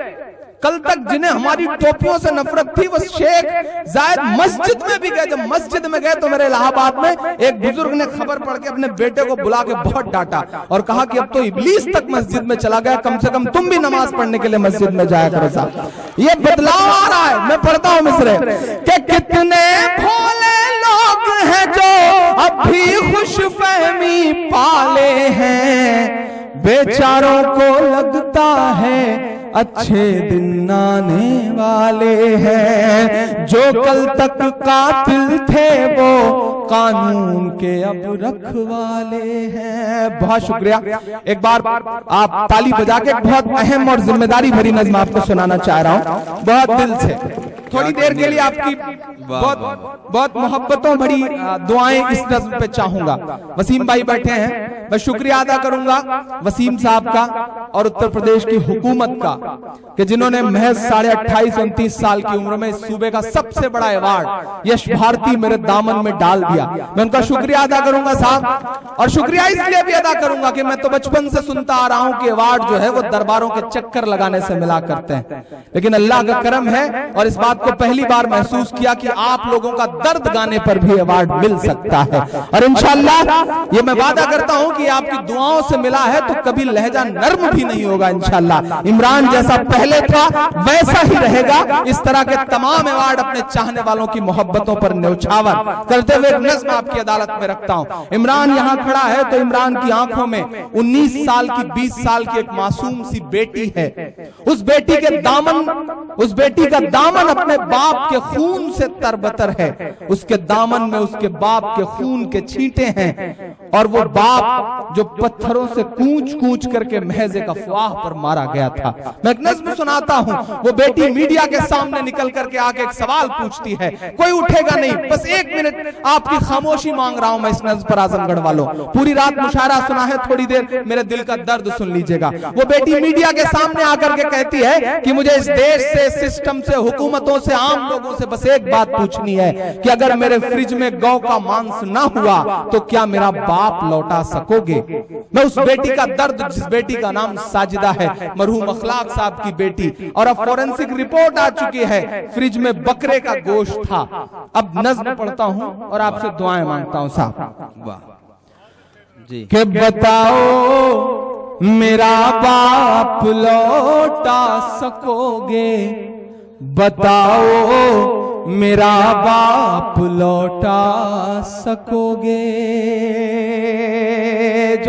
कल तक जिन्हें हमारी टोपियों से नफरत थी वो शेख जायद मस्जिद में भी गए। जब मस्जिद में गए तो मेरे इलाहाबाद में एक बुजुर्ग ने खबर पढ़ के अपने बेटे को बुला के बहुत डांटा और कहा कि अब तो इब्लीस तक मस्जिद में चला गया, कम से कम तुम भी नमाज पढ़ने के लिए मस्जिद में जाया करो साहब। ये बदलाव आ रहा है। मैं पढ़ता हूं मिसरे कि कितने भोले लोग हैं जो अब भी खुशफहमी पाले हैं, बेचारों को लगता है अच्छे दिन आने वाले हैं। जो कल तक कातिल थे वो कानून के अब रखवाले हैं। बहुत शुक्रिया। एक बार आप ताली बजा के बहुत अहम और जिम्मेदारी भरी नज़्म आपको सुनाना चाह रहा हूं, बहुत दिल से। थोड़ी देर के लिए आपकी बहुत मोहब्बतों भरी दुआएं इस नज़्म पे चाहूंगा। वसीम भाई बैठे हैं, मैं शुक्रिया अदा करूंगा वसीम साहब का और उत्तर प्रदेश की हुकूमत का कि जिन्होंने महज 28-29 साल की उम्र में इस सूबे का सबसे बड़ा अवार्ड यश भारती मेरे दामन में डाल दिया। मैं उनका शुक्रिया अदा करूंगा साहब, और शुक्रिया इसलिए भी अदा करूंगा कि मैं तो बचपन से सुनता आ रहा हूं कि अवार्ड जो है वो दरबारों के चक्कर लगाने से मिला करते हैं, लेकिन अल्लाह का करम है और इस बात को पहली बार महसूस किया कि आप लोगों का दर्द गाने पर भी अवार्ड मिल सकता है। और इंशाअल्लाह ये मैं वादा करता हूं कि आपकी दुआओं से मिला है तो कभी लहजा नर्म भी नहीं होगा इंशाअल्लाह। इमरान जैसा पहले था वैसा ही रहेगा। इस तरह के तमाम अवार्ड अपने चाहने वालों की मोहब्बतों पर न्यौछावर करते हुए नज़्म आपकी अदालत में रखता हूं। इमरान यहां खड़ा है तो इमरान की आंखों में 19 साल की 20 साल की एक मासूम सी बेटी है। उस बेटी का दामन अपने बाप के खून से तरबतर है। उसके दामन में उसके बाप के खून के छींटे हैं और वो बाप जो पत्थरों से कूच करके महज एक अफवाह पर मारा गया था। मैं एक नज़्म सुनाता हूं। वो बेटी मीडिया के सामने निकल करके आके एक सवाल पूछती है, कोई उठेगा नहीं, बस 1 मिनट आपकी खामोशी मांग रहा हूं मैं इस नज़्म पर आजमगढ़ वालों। पूरी रात मुशायरा सुना है, थोड़ी देर मेरे दिल का दर्द सुन लीजिएगा। वो बेटी मीडिया के सामने आकर के कहती है कि मुझे इस देश से, सिस्टम से, हुकूमतों से, आम लोगों से बस एक बात पूछनी है कि अगर मेरे फ्रिज में गौ का मांस ना हुआ तो क्या मेरा बाप लौटा सकोगे? मैं उस बेटी का दर्द, जिस बेटी का नाम साजिदा है, मरहूम अखलाक साहब की बेटी, और अब फॉरेंसिक रिपोर्ट आ चुकी है, फ्रिज में बकरे का गोश्त था। अब नज़्म पढ़ता हूं और आपसे दुआएं मांगता हूं साहब। वाह जी। कि बताओ मेरा बाप लौटा सकोगे, बताओ मेरा बाप लौटा सकोगे?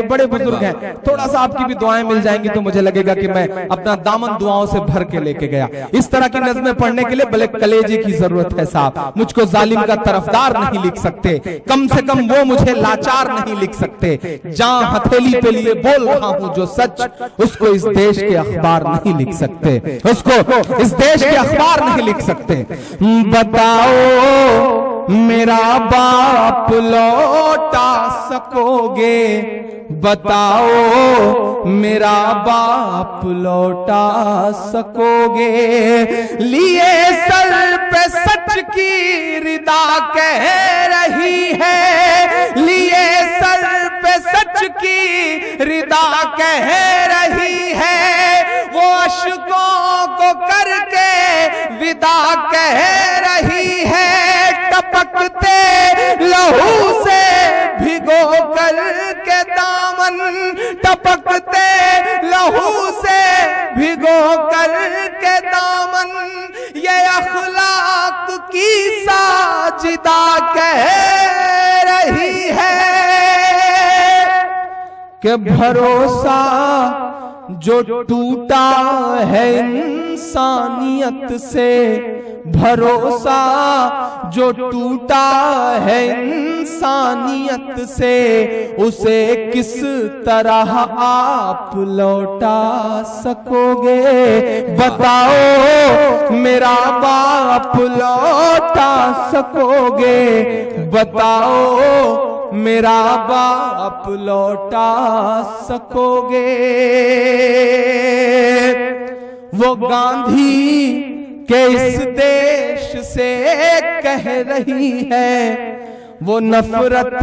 जो बड़े बुजुर्ग हैं, थोड़ा सा आपकी भी दुआएं मिल जाएंगी तो मुझे लगेगा कि मैं अपना दामन दुआओं से भर के लेके गया। इस तरह की नज़्में पढ़ने के लिए भले कलेजे की जरूरत है साहब। मुझको जालिम का तरफदार नहीं लिख सकते, कम से कम वो मुझे लाचार नहीं लिख सकते। जहां हथेली पे लिए बोल रहा हूं जो सच, उसको इस देश के अखबार नहीं लिख सकते, उसको इस देश के अखबार नहीं लिख सकते। बताओ मेरा बाप लौटा सकोगे, बताओ मेरा बाप लौटा सकोगे। लिए सर पे सच की रिदा कह रही है, लिए सर पे सच की रिदा कह रही है। वो अश्कों को करके विदा कह रही है। टपकते लहू से भिगो कर के दामन, टपकते लहू से भिगो कर के दामन। ये अखलाक की साजिदा कह रही है कि भरोसा जो टूटा है इंसानियत से, भरोसा जो टूटा है इंसानियत से, उसे किस तरह आप लौटा सकोगे। बताओ मेरा बाप लौटा सकोगे, बताओ मेरा बाप लौटा सकोगे। वो गांधी के इस देश से कह रही है, वो नफरत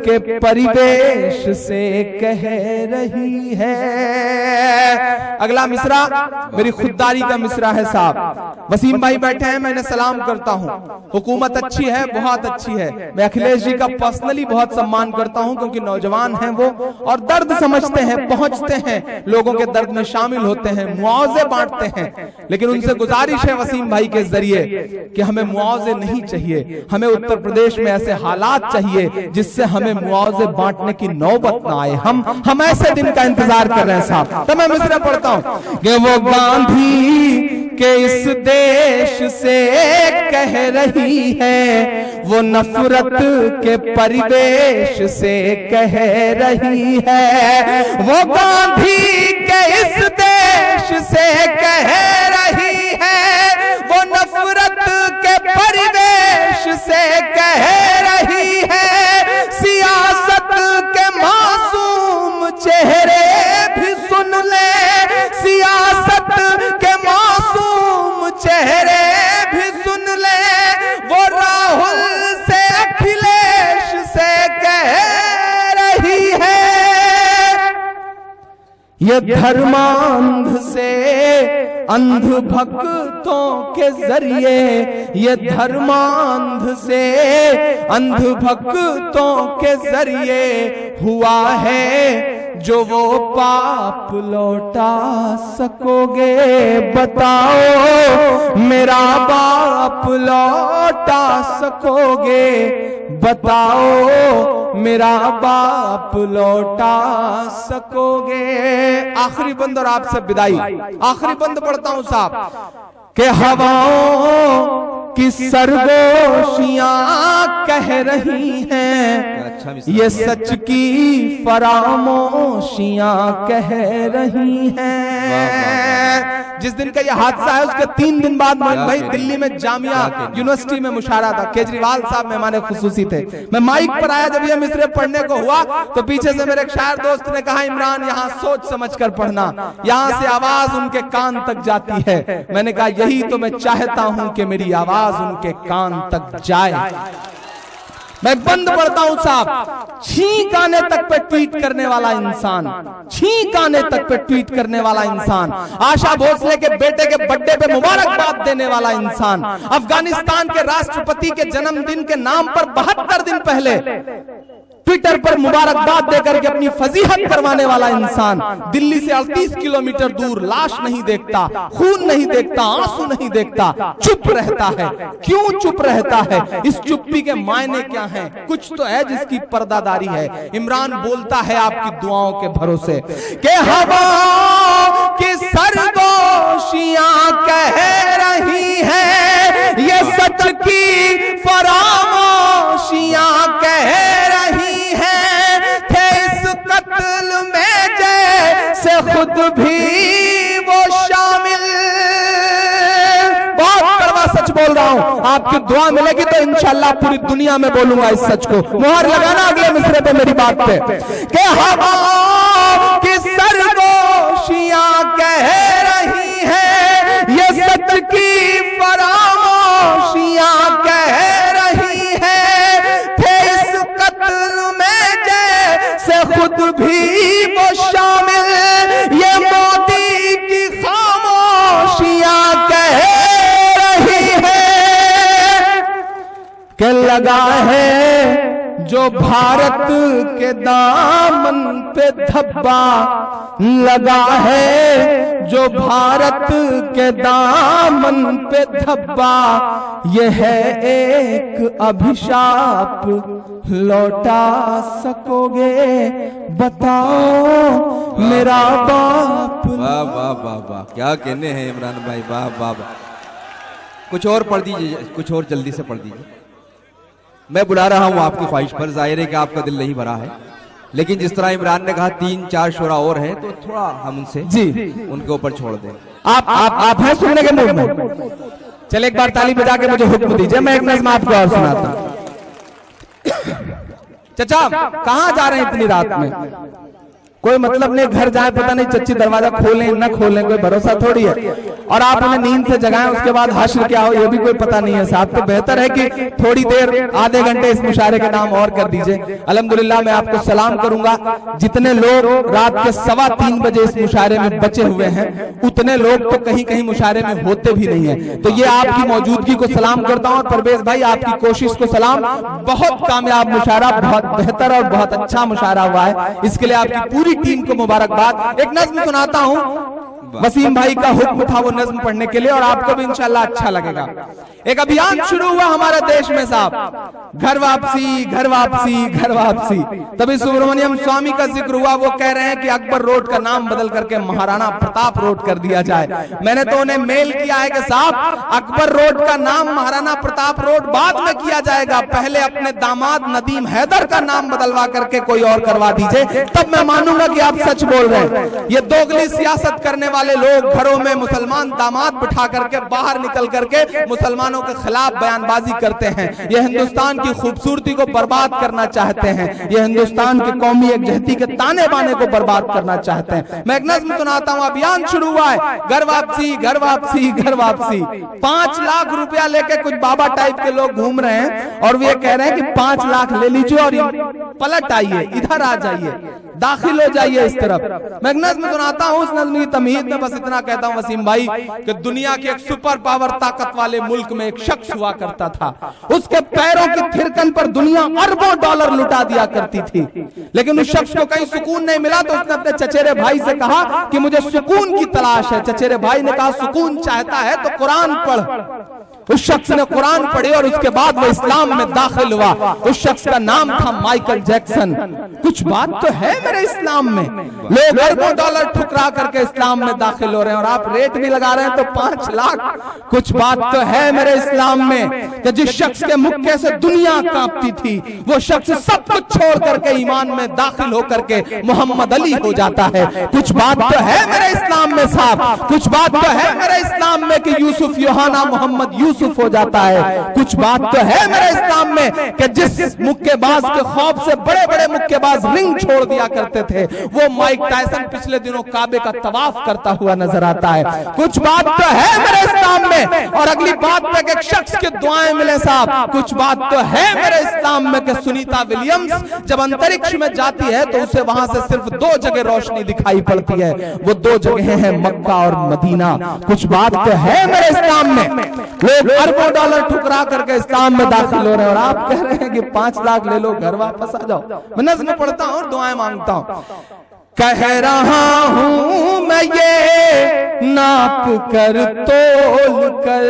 के परिवेश से कह रही है। अगला मिसरा मेरी खुददारी का मिसरा है साहब। वसीम भाई बैठे हैं, मैं इन्हें सलाम करता हूं। हुकूमत अच्छी है, बहुत अच्छी है। मैं अखिलेश जी का पर्सनली बहुत सम्मान करता हूं क्योंकि नौजवान हैं वो और दर्द समझते हैं, पहुंचते हैं, लोगों के दर्द में शामिल होते हैं, मुआवजे बांटते हैं। लेकिन उनसे गुजारिश है वसीम भाई के जरिए कि हमें मुआवजे नहीं चाहिए, हमें उत्तर प्रदेश में ऐसे हालात चाहिए जिससे हमें मुआवजे बांटने की नौबत ना आए। हम ऐसे दिन का इंतजार कर रहे हैं साहब। तो मैं मिसरा पढ़ता हूं कि वो गांधी के इस देश से कह रही है, वो नफरत के परिवेश से कह रही है। वो गांधी के इस देश से कह रही है, वो नफरत के परिवेश से कह रही है। सियासत के मासूम चेहरे भी सुन ले, सियासत के मासूम चेहरे भी सुन ले। वो राहुल से अखिलेश से कह रही है, ये धर्मांध से अंध भक्तों के जरिए, ये धर्मांध से अंध भक्तों के जरिए हुआ है जो वो पाप लौटा सकोगे। बताओ मेरा बाप लौटा सकोगे, बताओ मेरा बाप लौटा सकोगे। आखिरी बंद और आपसे विदाई, आखिरी बंद पढ़ता हूं साहब कि हवाओं की सरगोशियां कह रही हैं, ये सच की फरामोशियां कह रही हैं। जिस दिन का ये हादसा है उसके 3 दिन बाद भाई दिल्ली में जामिया यूनिवर्सिटी में मुशायरा था। केजरीवाल साहब मेहमान खुसूसी थे। मैं माइक पर आया जब ये मिसरे पढ़ने को हुआ तो पीछे से मेरे एक शायर दोस्त ने कहा, इमरान यहाँ सोच समझ कर पढ़ना, यहाँ से आवाज उनके कान तक जाती है। मैंने कहा यही तो मैं चाहता हूं कि मेरी आवाज उनके कान तक जाए। मैं बंद पढ़ता हूं साहब। छींक आने तक पे ट्वीट करने वाला इंसान, छींक आने तक पे ट्वीट करने वाला इंसान, आशा भोसले के बेटे के बर्थडे पे मुबारकबाद देने वाला इंसान, अफगानिस्तान के राष्ट्रपति के जन्मदिन के नाम पर 72 दिन पहले ट्विटर पर मुबारकबाद देकर के अपनी फजीहत करवाने वाला इंसान दिल्ली से 38 किलोमीटर दूर लाश नहीं देखता, खून नहीं देखता, आंसू नहीं देखता, चुप रहता है। क्यों चुप रहता है? इस चुप्पी के मायने क्या हैं? कुछ तो है जिसकी पर्दादारी है। इमरान बोलता है आपकी दुआओं के भरोसे कि हवा की सरगोशियां कह रही है, ये सच की फरामोशियां कह रही है, थे इस कत्ल में जैसे खुद भी वो शामिल। बहुत कड़वा सच बोल रहा हूं, आपकी दुआ मिलेगी तो इंशाल्लाह पूरी दुनिया में बोलूंगा इस सच को। मुहर लगाना अगले मिसरे पे मेरी बात पे कि हवा की सरगोशियां कह रही है, ये सच की फरामोशियां कह रही है, थे इस कत्ल में जैसे खुद भी वो शामिल, ये मोदी की खामोशियां कह रही है कि लगा है जो भारत के दामन पे धब्बा, लगा है जो भारत के दामन पे धब्बा, ये है एक अभिशाप, लौटा सकोगे बताओ मेरा बाप। वाह वाह वाह वाह, क्या कहने हैं इमरान भाई, वाह वाह वाह। कुछ और पढ़ दीजिए, कुछ और जल्दी से पढ़ दीजिए। मैं बुला रहा हूं आपकी ख्वाहिश पर, जाहिर है कि आपका दिल नहीं भरा है, लेकिन जिस तरह इमरान ने कहा 3-4 शोरा और हैं, तो थोड़ा हम उनसे जी उनके ऊपर छोड़ दें। आप हैं सुनने के मूड में? चले एक बार ताली बजा के मुझे हुक्म दीजिए, मैं एक नज़्म आपको और सुनाता हूं। चचा कहां जा रहे हैं इतनी रात में? कोई मतलब नहीं, घर जाए पता नहीं चच्ची दरवाजा खोलें न खोलें, कोई भरोसा थोड़ी है। और आप उन्हें नींद से जगाएं, उसके बाद हश्र क्या हो ये भी कोई पता नहीं है साहब। तो बेहतर है कि थोड़ी देर, आधे घंटे इस मुशायरे के नाम और कर दीजिए। अल्हम्दुलिल्लाह मैं आपको सलाम करूंगा। जितने लोग रात के 3:15 बजे इस मुशायरे में बचे हुए हैं, उतने लोग तो कहीं कहीं मुशायरे में होते भी नहीं है। तो ये आपकी मौजूदगी को सलाम करता हूं। और परवेज भाई आपकी कोशिश को सलाम, बहुत कामयाब मुशायरा, बहुत बेहतर और बहुत अच्छा मुशायरा हुआ है, इसके लिए आपकी पूरी टीम को मुबारकबाद। एक नज़्म सुनाता हूं, वसीम भाई का हुक्म था वो नज़्म पढ़ने के लिए, और आपको भी इंशाल्लाह अच्छा लगेगा। एक अभियान शुरू हुआ हमारे देश में साहब, घर वापसी घर वापसी घर वापसी। तभी सुब्रमण्यम स्वामी का जिक्र हुआ, वो कह रहे हैं कि अकबर रोड का नाम बदल करके महाराणा प्रताप रोड कर दिया जाए। मैंने तो उन्हें मेल किया है कि साहब अकबर रोड का नाम महाराणा प्रताप रोड बाद में किया जाएगा, पहले अपने दामाद नदीम हैदर का नाम बदलवा करके कोई और करवा दीजिए, तब मैं मानूंगा कि आप सच बोल रहे हैं। ये दोगली सियासत करने वाले लोग घरों में मुसलमान दामाद बिठा करके बाहर निकल करके मुसलमानों के खिलाफ बयानबाजी करते हैं। ये हिंदुस्तान की खूबसूरती को बर्बाद करना चाहते हैं, ये हिंदुस्तान की कौमी एकजहती के ताने बाने को बर्बाद करना चाहते हैं। मैं एक नज़्म सुनाता हूं, अभियान शुरू हुआ है, घर वापसी घर वापसी घर वापसी। 5 लाख रुपया लेके कुछ बाबा टाइप के लोग घूम रहे हैं और वे कह रहे हैं कि 5 लाख ले लीजिए और पलट आइए, इधर आ जाइए, दाखिल हो जाइए इस तरफ। मैं एक नज़्म सुनाता हूं, उस नज़्म की तमहीद में बस इतना कहता हूं वसीम भाई कि दुनिया के एक सुपर पावर ताकत वाले मुल्क में एक शख्स हुआ करता था, उसके पैरों की थिरकन पर दुनिया अरबों डॉलर लुटा दिया करती थी, लेकिन उस शख्स को कहीं सुकून नहीं मिला। तो उसने अपने चचेरे भाई से कहा कि मुझे सुकून की तलाश है। चचेरे भाई ने कहा सुकून चाहता है तो कुरान पढ़। उस शख्स ने कुरान पढ़ी और उसके बाद वो इस्लाम में दाखिल हुआ। उस शख्स का नाम था माइकल जैक्सन। कुछ बात तो है मेरे इस्लाम में, लोग अरबों डॉलर ठुकरा करके इस्लाम में दाखिल हो रहे हैं और आप रेट भी लगा रहे हैं तो 5 लाख। कुछ बात तो है मेरे इस्लाम में कि जिस शख्स के मुक्के से दुनिया कांपती थी, वो शख्स सब कुछ छोड़ करके ईमान में दाखिल होकर के मोहम्मद अली हो जाता है। कुछ बात तो है मेरे इस्लाम में साहब, कुछ बात तो है मेरे इस्लाम में कि यूसुफ यूहाना मोहम्मद यूसुफ हो जाता है। कुछ बात तो है मेरे इस्लाम में कि जिस मुक्केबाज के खौफ से बड़े बड़े मुक्केबाज रिंग छोड़ दिया करते थे। वो माइक टायसन पिछले दिनों काबे का तवाफ करता हुआ नजर आता है। कुछ बात तो है मेरे इस्लाम में, और अगली बात पे एक शख्स की दुआएं मिले साहब। कुछ बात तो है मेरे इस्लाम में कि सुनीता विलियम्स जब अंतरिक्ष में जाती है तो उसे वहां से सिर्फ 2 जगह रोशनी दिखाई पड़ती है, वो 2 जगह हैं मक्का और मदीना। कुछ बात तो है मेरे इस्लाम में। लोग अरबों डॉलर ठुकरा करके इस्लाम में दाखिल हो रहे हैं और आप कह रहे हैं कि 5 लाख ले लो, घर वापस आ जाओ। मैं नज़्म पढ़ता हूं और दुआएं मांगता हूं। कह रहा हूं मैं ये नाप कर तोल कर,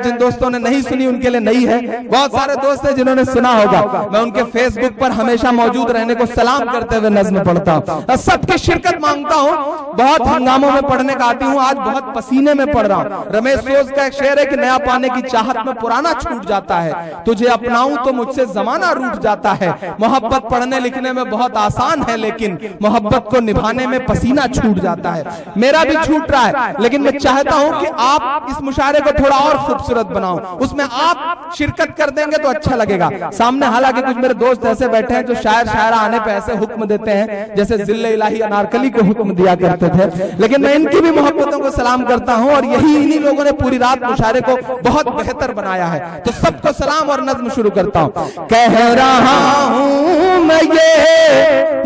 जिन दोस्तों ने नहीं सुनी उनके लिए नहीं है, बहुत सारे दोस्त हैं जिन्होंने सुना होगा। मैं उनके फेसबुक पर हमेशा मौजूद रहने को सलाम करते हुए नज़्म पढ़ता हूं, सबकी शिरकत मांगता हूं। बहुत हंगामों में पढ़ने का आती हूं, आज बहुत पसीने में पढ़ रहा हूं। रमेश सोज का एक शेर है कि नया पाने की चाहत में पुराना छूट जाता है, तुझे अपनाऊं तो मुझसे जमाना रूठ जाता है। मोहब्बत पढ़ने लिखने में बहुत आसान है, लेकिन मोहब्बत को निभाने में पसीना छूट जाता है। मेरा भी छूट रहा है, लेकिन मैं चाहता हूं कि आप इस मुशायरे को थोड़ा और खूबसूरत बनाओ, उसमें आप शिरकत कर देंगे तो अच्छा लगेगा। सामने हालांकि कुछ मेरे दोस्त ऐसे बैठे हैं जो शायर शायरा आने पे ऐसे हुक्म देते हैं जैसे जिल्ले इलाही अनारकली को हुक्म दिया करते थे, लेकिन मैं इनकी भी मोहब्बतों को सलाम करता हूं और यही इन्हीं लोगों ने पूरी रात मुशायरे को बहुत बेहतर बनाया है। तो सबको सलाम और नज़्म शुरू करता हूं। कह रहा हूं मैं ये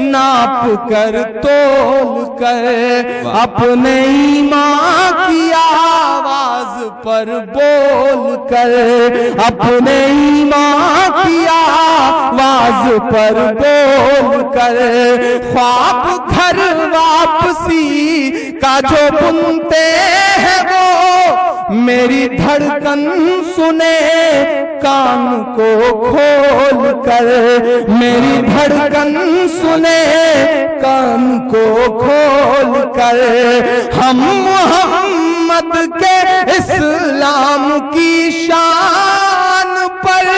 नाप कर तोल कर, अपने ईमान की आवाज पर बोल कर, अपने ईमान की आवाज पर बोल कर, ख्वाब घर वापसी का जो बुनते हैं वो मेरी धड़कन सुने कान को खोल कर, मेरी धड़कन सुने कान को खोल कर। हम मोहम्मद के इस्लाम की शान पर,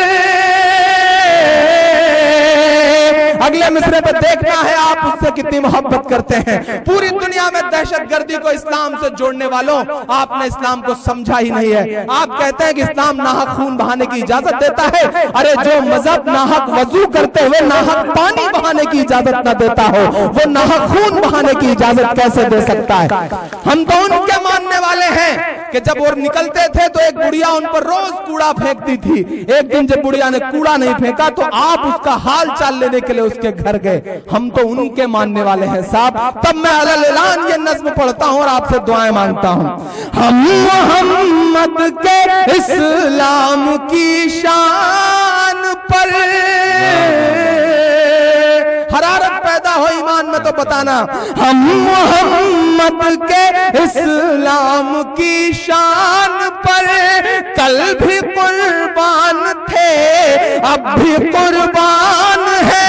अगले मिसरे पे देखना है आप उससे कितनी मोहब्बत करते हैं। पूरी दुनिया में दहशतगर्दी को इस्लाम से जोड़ने वालों, आपने इस्लाम को समझा ही नहीं है। आप कहते हैं कि इस्लाम नाहक खून बहाने की इजाजत देता है। अरे जो मजहब नाहक वजू करते हुए नाहक पानी बहाने की इजाजत न देता हो, वो नाहक खून बहाने की इजाजत कैसे दे सकता है? हम तो उनके मानने वाले हैं कि जब वो निकलते थे तो एक बुढ़िया उन पर रोज कूड़ा फेंकती थी। एक दिन जब बुढ़िया ने कूड़ा नहीं फेंका तो आप उसका हाल चाल लेने के लिए उसके घर गए। हम तो उनके मानने वाले हैं साहब। तब मैं अलल ऐलान ये नज़्म पढ़ता हूं और आपसे दुआएं मांगता हूं। हम मोहम्मद के इस्लाम की शान पर, हरारत पैदा हो ईमान में तो बताना। हम मोहम्मद के इस्लाम की शान पर कल भी कुर्बान थे, अब भी कुर्बान है।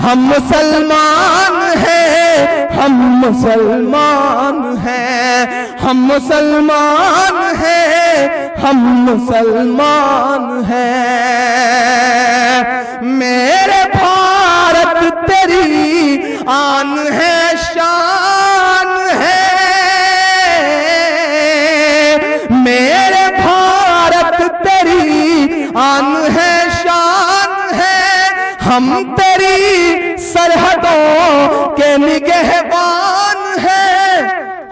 हम मुसलमान हैं, हम मुसलमान हैं, हम मुसलमान हैं, हम मुसलमान हैं। मेरे भारत तेरी आन है, शान है। मेरे भारत तेरी आन है, शान है। हम तेरी सरहदों के निगहबान हैं।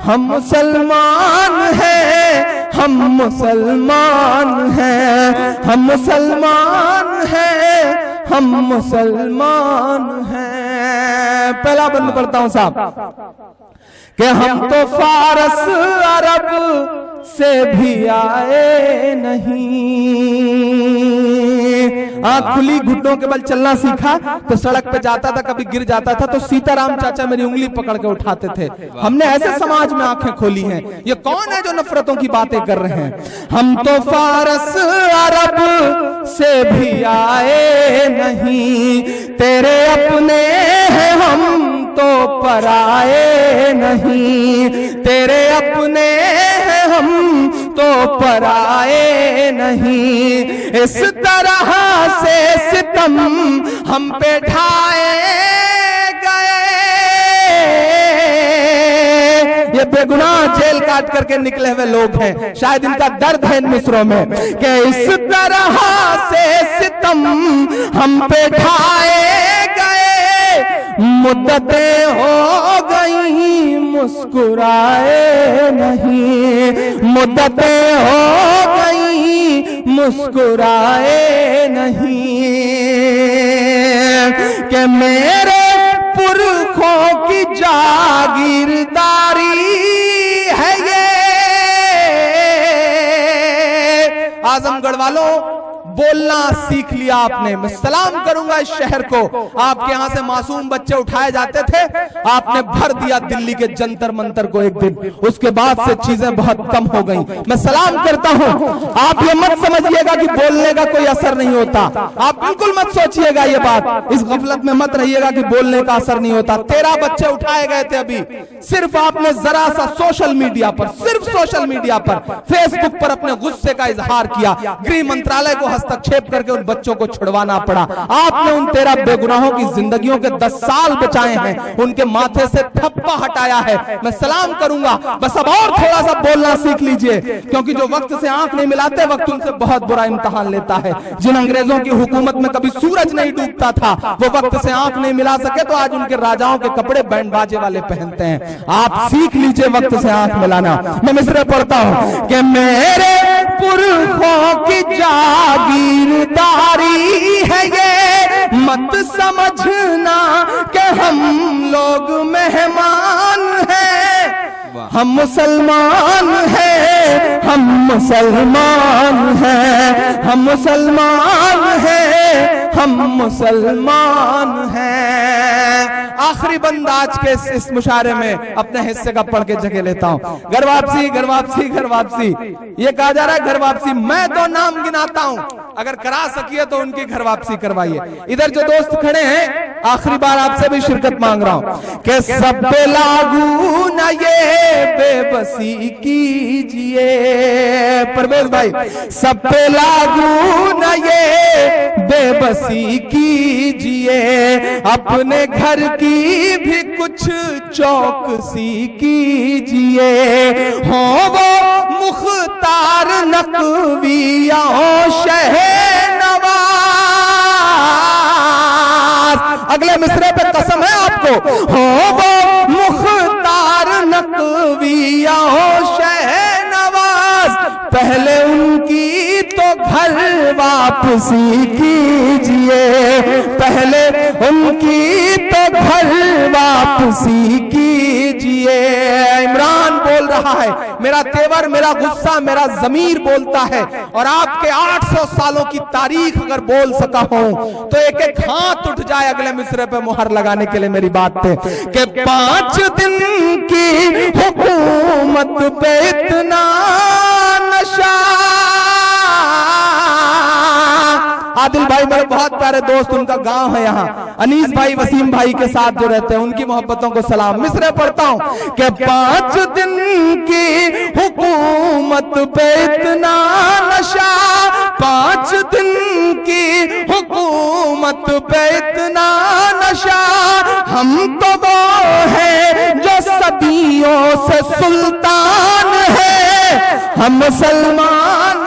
हम मुसलमान हैं, हम मुसलमान हैं, हम मुसलमान हैं, हम मुसलमान हैं। पहला बंद पढ़ता हूं साहब कि हम तो फारस अरब से भी आए नहीं। आंख खुली घुटनों के बल चलना सीखा तो सड़क पे जाता था, कभी गिर जाता था तो सीताराम चाचा मेरी उंगली पकड़ के उठाते थे। हमने ऐसे समाज में आंखें खोली हैं। ये कौन है जो नफरतों की बातें कर रहे हैं? हम तो फारस अरब से भी आए नहीं, तेरे अपने हैं हम तो पराए नहीं। तेरे अपने हैं हम तो पराए नहीं। इस तरह से सितम हम पे ढाए गए। ये बेगुनाह जेल काट करके निकले हुए लोग हैं, शायद इनका दर्द है इन मिसरों में कि इस तरह से सितम हम पे ढाए गए। मुद्दतें हो गई मुस्कुराए नहीं, मुद्दतें हो गई मुस्कुराए नहीं, कि मेरे पुरखों की जागीरदारी है ये। आजमगढ़ वालों, बोलना सीख लिया आपने। मैं सलाम करूंगा इस शहर को। आपके यहां से मासूम बच्चे उठाए जाते थे, आपने भर दिया दिल्ली के जंतर मंतर को एक दिन, उसके बाद से चीजें बहुत कम हो गई। मैं सलाम करता हूं। आप ये मत समझिएगा कि बोलने का कोई असर नहीं होता, आप बिल्कुल मत सोचिएगा ये बात, इस गफलत में मत रहिएगा कि बोलने का असर नहीं होता। 13 बच्चे उठाए गए थे अभी, सिर्फ आपने जरा सा सोशल मीडिया पर, सिर्फ सोशल मीडिया पर, फेसबुक पर अपने गुस्से का इजहार किया, गृह मंत्रालय को हस्तक्षेप करके उन बच्चों को छुड़वाना पड़ा। आपने उन 13 बेगुनाहों की जिंदगियों के 10 साल बचाए हैं, उनके माथे से ठप्पा हटाया है। मैं सलाम करूंगा, बस अब और थोड़ा सा बोलना सीख लीजिए, क्योंकि जो वक्त से आंख नहीं मिलाते वक्त उनसे बहुत बुरा इम्तिहान लेता है। जिन अंग्रेजों की हुकूमत में कभी सूरज नहीं डूबता था, वो वक्त से आंख नहीं मिला सके तो आज उनके राजाओं के कपड़े बैंड बाजे वाले पहनते हैं। आप सीख लीजिए वक्त से आंख मिलाना। मैं मिसरे पढ़ता हूं कि मेरे पुरखों की जागीरदारी है ये, मत समझना कि हम लोग मेहमान हैं, हम मुसलमान हैं, हम मुसलमान हैं, हम मुसलमान हैं, हम मुसलमान हैं। आखिरी बंद आज के इस मुशायरे में अपने हिस्से का पढ़ के जगह लेता हूं। घर वापसी, घर वापसी, घर वापसी, ये कहा जा रहा है घर वापसी। मैं 2 नाम गिनाता हूं, अगर करा सकिए तो उनकी घर वापसी करवाइए। इधर जो दोस्त खड़े हैं, आखिरी बार आपसे भी शिरकत मांग रहा हूं कि सब पे लागू न ये बेबसी कीजिए। परवेज भाई, सब पे लागू न ये बेबसी कीजिए, अपने घर की भी कुछ चौकसी कीजिए, हो वो मुख्तार नकवी या शहनवाज। अगले मिसरे पे कसम है आपको, हो वो मुख्तार नकवी या शहनवाज, पहले उनकी तो घर वापसी कीजिए, पहले उनकी तो घर वापसी कीजिए। इमरान बोल रहा है, मेरा तेवर, मेरा गुस्सा, मेरा ज़मीर बोलता है, और आपके 800 सालों की तारीख अगर बोल सका हूं तो एक एक हाथ उठ जाए अगले मिसरे पे मुहर लगाने के लिए मेरी बात पे, कि 5 दिन की हुकूमत पे इतना नशा। आदिल भाई मेरे बहुत प्यारे दोस्त, उनका गांव है यहाँ, अनीस भाई, वसीम भाई के साथ जो रहते हैं, उनकी मोहब्बतों को सलाम। मिसरे पढ़ता हूं कि 5 दिन की हुकूमत पे इतना नशा, 5 दिन की हुकूमत पे इतना नशा, हम तो वो है जो सदियों से सुल्तान है, हम मुसलमान